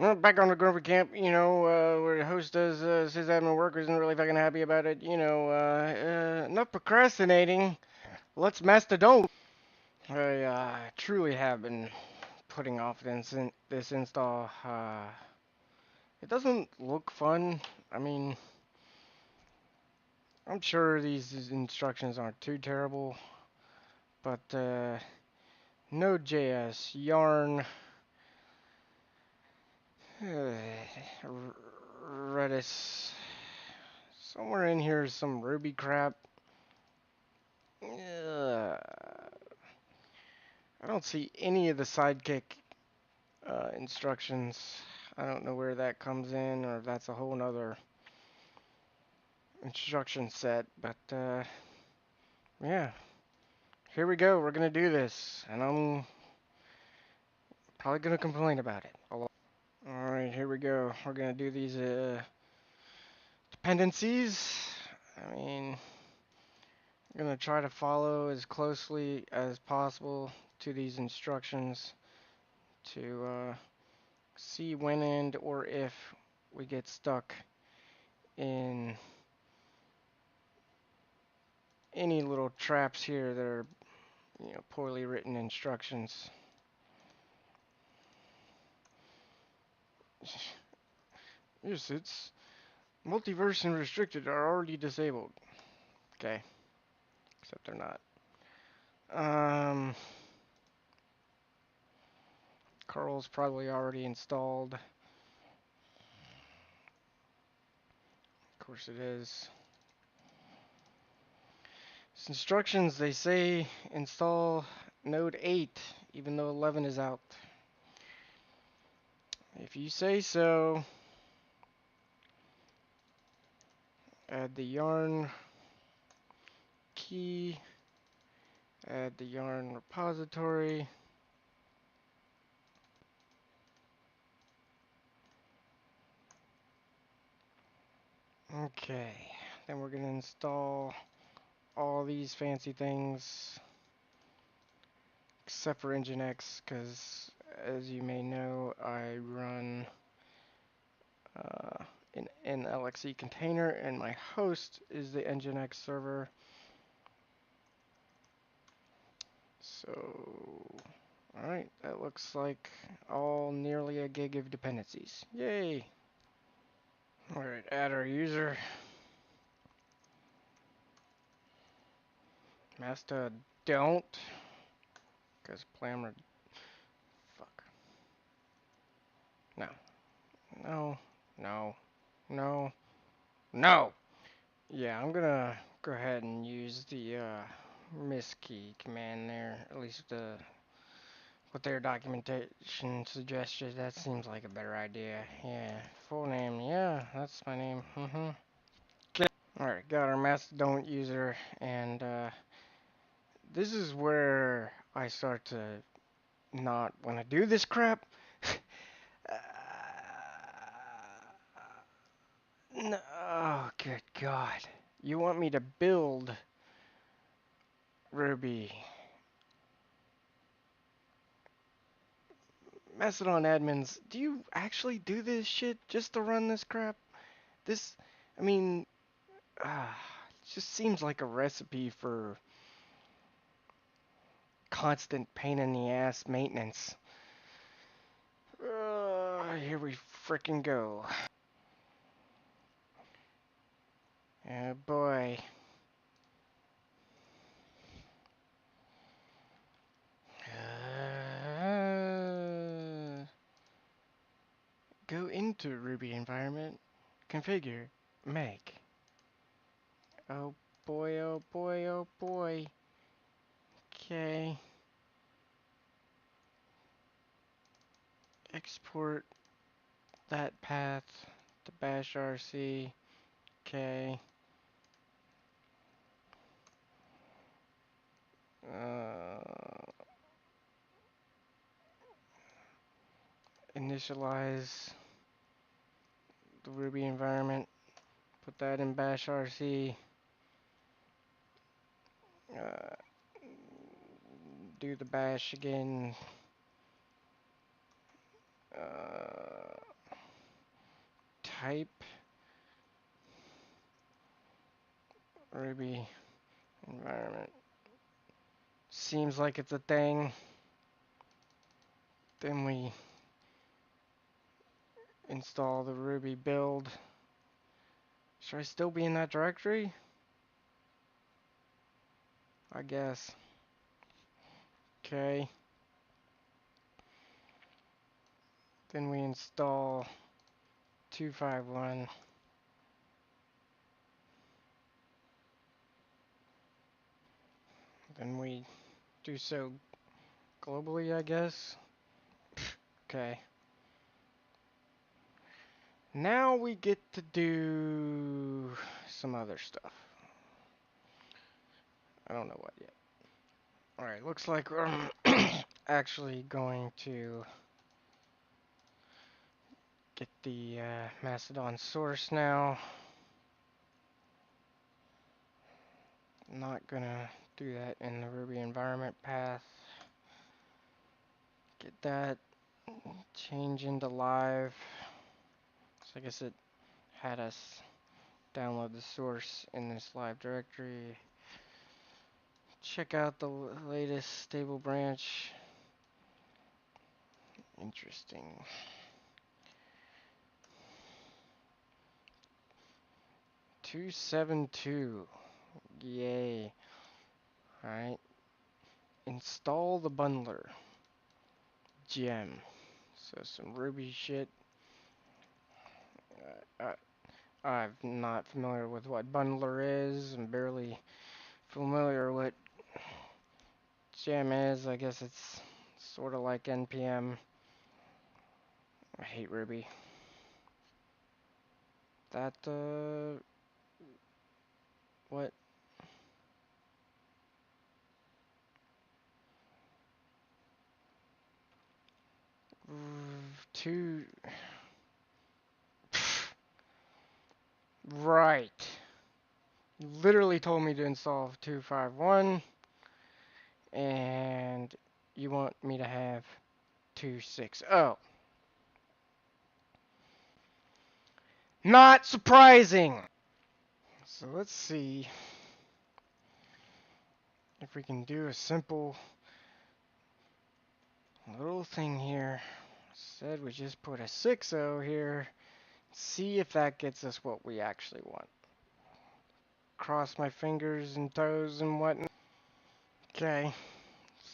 Well, back on the Grover Camp, where the host does sysadmin work isn't really fucking happy about it. Enough procrastinating. Let's Mastodont. I truly have been putting off this install. It doesn't look fun. I mean, I'm sure these instructions aren't too terrible, but Node.js, Yarn, Redis, somewhere in here is some Ruby crap. I don't see any of the sidekick instructions. I don't know where that comes in, or if that's a whole nother instruction set, but yeah, here we go. We're gonna do this, and I'm probably gonna complain about it a lot. Alright, here we go. We're gonna do these dependencies. I mean, I'm gonna try to follow as closely as possible to these instructions to see when and or if we get stuck in any little traps here that are, poorly written instructions. Yes, it's multiverse and restricted are already disabled. Okay, except they're not. Carl's probably already installed. Of course it is. These instructions, they say install node 8, even though 11 is out. If you say so, add the yarn key, add the yarn repository. Okay, then we're going to install all these fancy things except for Nginx, because as you may know, I run an LXC container and my host is the Nginx server. So, alright, that looks like all nearly a gig of dependencies. Yay! Alright, add our user. Mastodont. Because Plammer. Fuck. No. No. No. No. No! Yeah, I'm gonna go ahead and use the miskey command there. At least what their documentation suggested. That seems like a better idea. Yeah. Full name. Yeah, that's my name. Okay. Alright, got our Mastodon user, and this is where I start to not want to do this crap. uh, no, oh, good God. You want me to build Ruby? Mastodon admins, do you actually do this shit just to run this crap? This, I mean, it just seems like a recipe for constant pain in the ass maintenance. Here we frickin' go. Oh boy. Go into Ruby environment, configure, make. Oh boy, oh boy, oh boy. Okay. Export that path to bash RC. Okay. Initialize the Ruby environment. Put that in bash RC. Uh, do the bash again. type Ruby environment. Seems like it's a thing. Then we install the Ruby build. Should I still be in that directory? I guess. Okay. Then we install 251. Then we do so globally, I guess. Okay. Now we get to do some other stuff. I don't know what yet. Alright, looks like we're actually going to get the Mastodon source now. Not gonna do that in the Ruby environment path. Get that, change into live. So I guess it had us download the source in this live directory. Check out the latest stable branch. Interesting. Two 7.2. Yay. Alright. Install the bundler. Gem. So some Ruby shit. I'm not familiar with what bundler is. I'm barely familiar with gem is. I guess it's sort of like npm. I hate Ruby. That, what? Two. Right. You literally told me to install 251, and you want me to have 260. Not surprising! So let's see if we can do a simple little thing here. Said we just put a 60 here. See if that gets us what we actually want. Cross my fingers and toes and whatnot. Okay,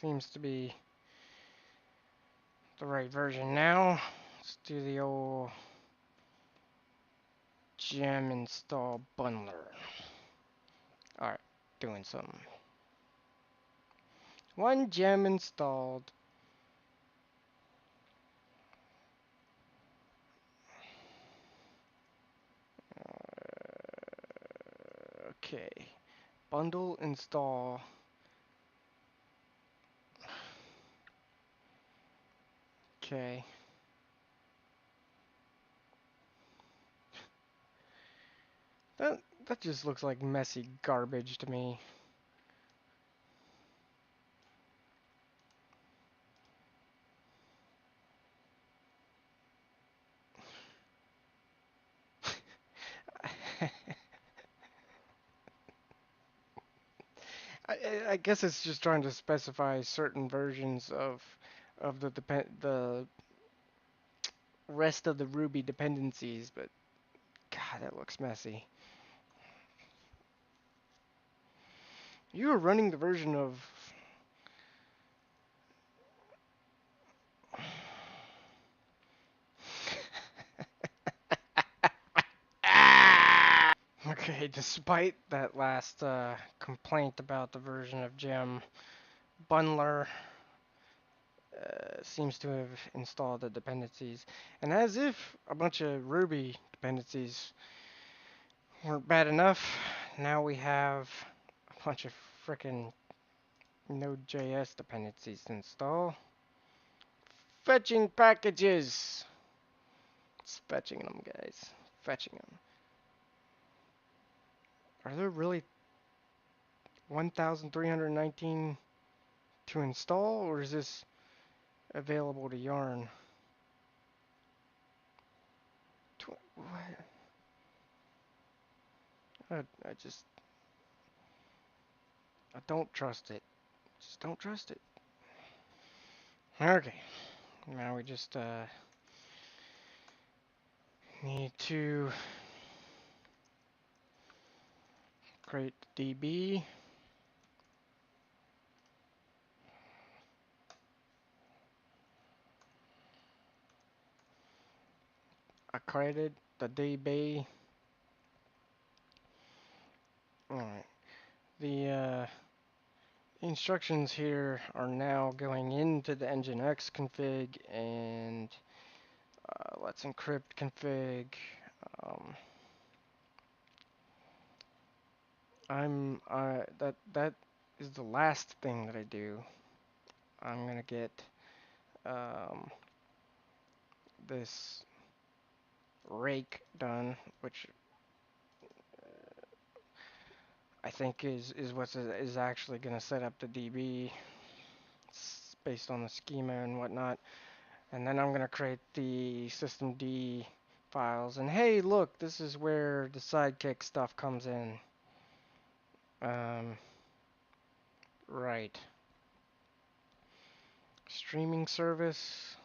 seems to be the right version now. Let's do the old gem install bundler. Alright, doing something. One gem installed. Okay, bundle install. Okay. That just looks like messy garbage to me. I guess it's just trying to specify certain versions of the rest of the Ruby dependencies, but God, that looks messy. You are running the version of Okay, despite that last complaint about the version of gem, Bundler seems to have installed the dependencies. And as if a bunch of Ruby dependencies weren't bad enough, now we have a bunch of frickin' Node.js dependencies to install. Fetching packages! It's fetching them, guys. Fetching them. Are there really 1,319 to install, or is this available to Yarn? What? I just I don't trust it. Just don't trust it. Okay. Now we just need to create the DB. I created the DB. Alright. The instructions here are now going into the Nginx config, and let's encrypt config. Um, that is the last thing that I do. I'm gonna get um, this rake done, which I think is what is actually gonna set up the DB based on the schema and whatnot. And then I'm gonna create the systemd files. And hey, look, this is where the sidekick stuff comes in. Right. Streaming service.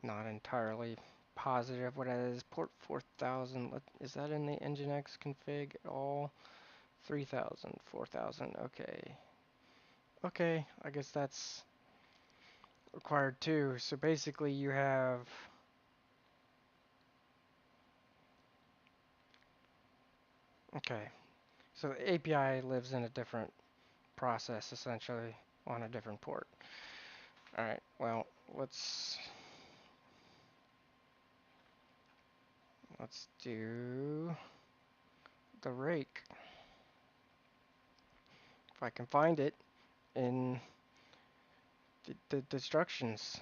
Not entirely positive what it is. Port 4000. Is that in the Nginx config at all? 3000, 4000. Okay. Okay, I guess that's required too. So basically you have okay. So the API lives in a different process essentially on a different port. All right. Well, let's do the rake if I can find it in the instructions.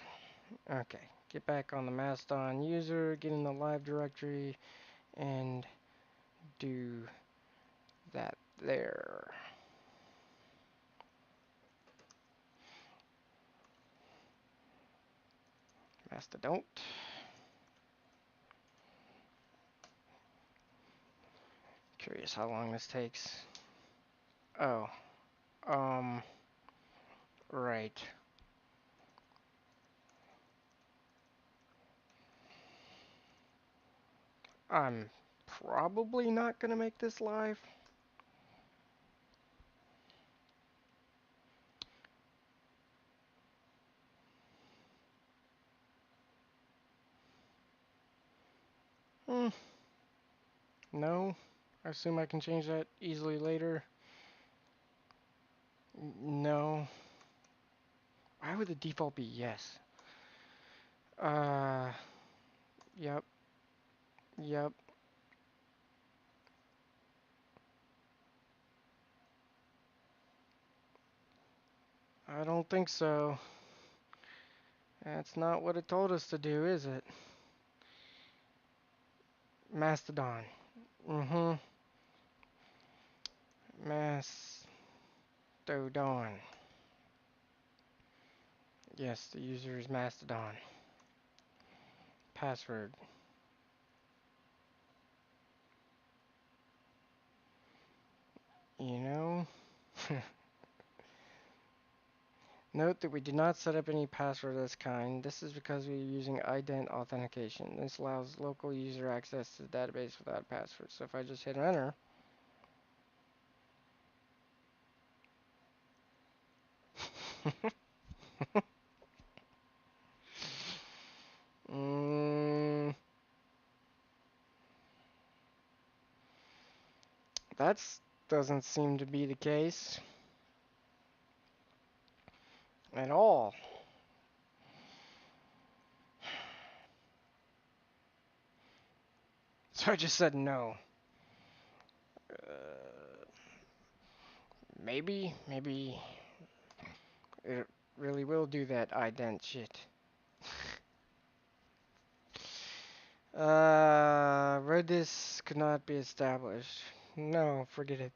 Okay. Get back on the Mastodon user, get in the live directory, and do that there. Mastodont. Curious how long this takes. Oh, um, right. I'm probably not gonna make this live. Hmm, no. I assume I can change that easily later. No. Why would the default be yes? Uh, yep, yep. I don't think so. That's not what it told us to do, is it? Mastodon. Mm-hmm. Mastodon. Yes, the user is Mastodon. Password. You know? Note that we did not set up any password of this kind. This is because we are using ident authentication. This allows local user access to the database without a password. So if I just hit enter, mm, that doesn't seem to be the case at all. So I just said no. Maybe it really will do that ident shit. Redis could not be established. No, forget it.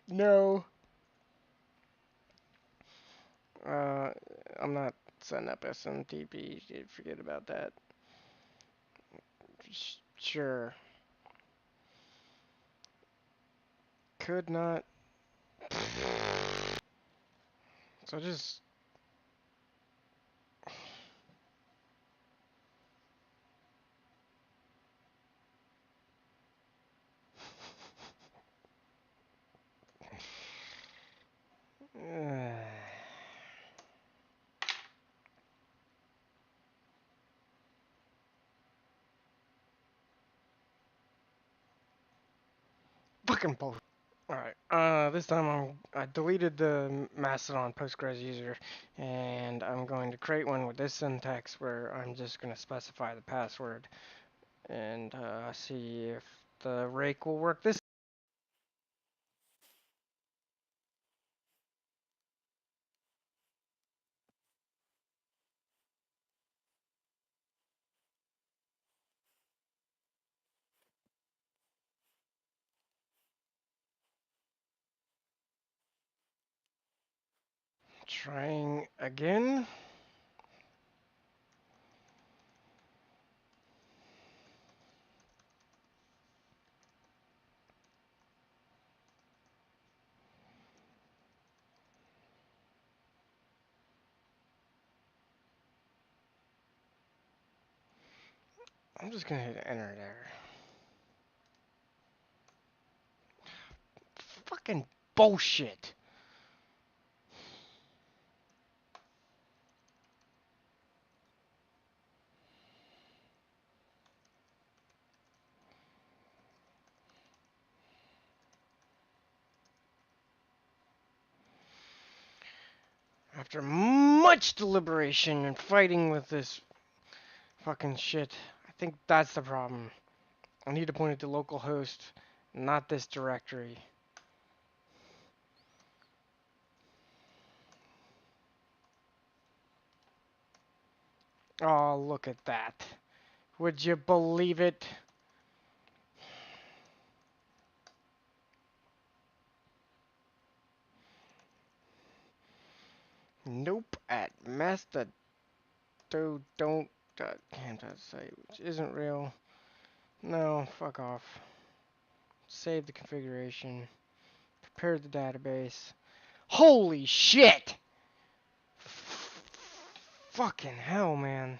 No. Uh, I'm not Send up SMTP. Forget about that. Sure. Could not. So just. Fucking bullshit. Alright, this time I deleted the Mastodon Postgres user, and I'm going to create one with this syntax where I'm just going to specify the password and see if the rake will work this. Trying again. I'm just going to hit enter there. Fucking bullshit. After much deliberation and fighting with this fucking shit, I think that's the problem. I need to point it to localhost, not this directory. Oh, look at that. Would you believe it? Nope, at Mastodont Kamp.site, which isn't real. No, fuck off. Save the configuration. Prepare the database. Holy shit! Fucking hell, man.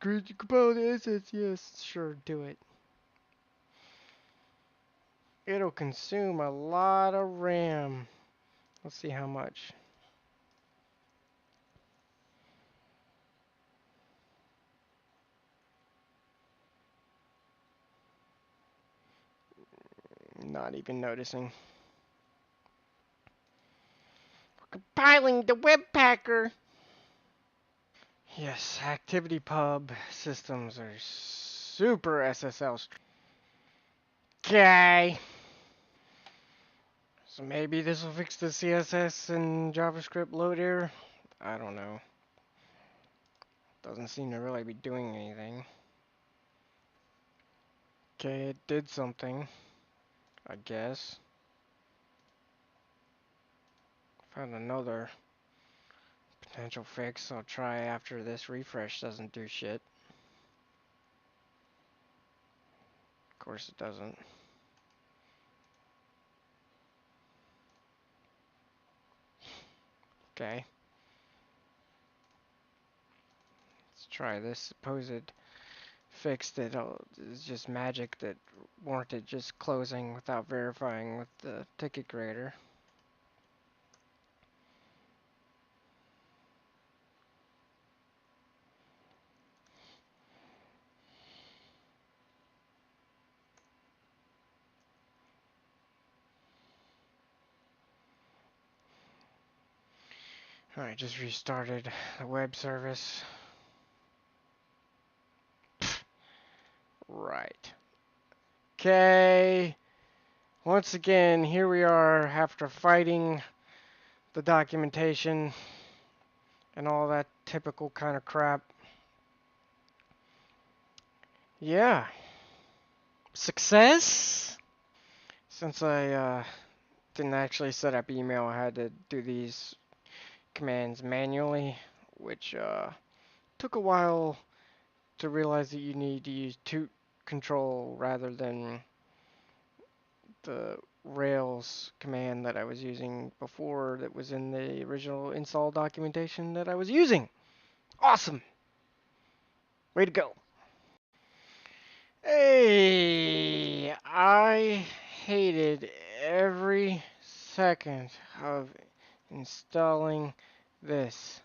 Great component assets, yes, sure, do it. It'll consume a lot of RAM. Let's see how much. Not even noticing. Compiling the Webpacker. Yes, ActivityPub systems are super SSL. Okay. So maybe this will fix the CSS and JavaScript load error. I don't know. Doesn't seem to really be doing anything. Okay, it did something, I guess. Found another potential fix I'll try after this refresh doesn't do shit. Of course it doesn't. Okay. Let's try this supposed fix that is just magic that warranted just closing without verifying with the ticket creator. Alright, just restarted the web service. Right. Okay. Once again, here we are after fighting the documentation and all that typical kind of crap. Yeah. Success? Since I didn't actually set up email, I had to do these commands manually, which took a while to realize that you need to use toot control rather than the Rails command that I was using before that was in the original install documentation that I was using. Awesome! Way to go. Hey, I hated every second of installing this.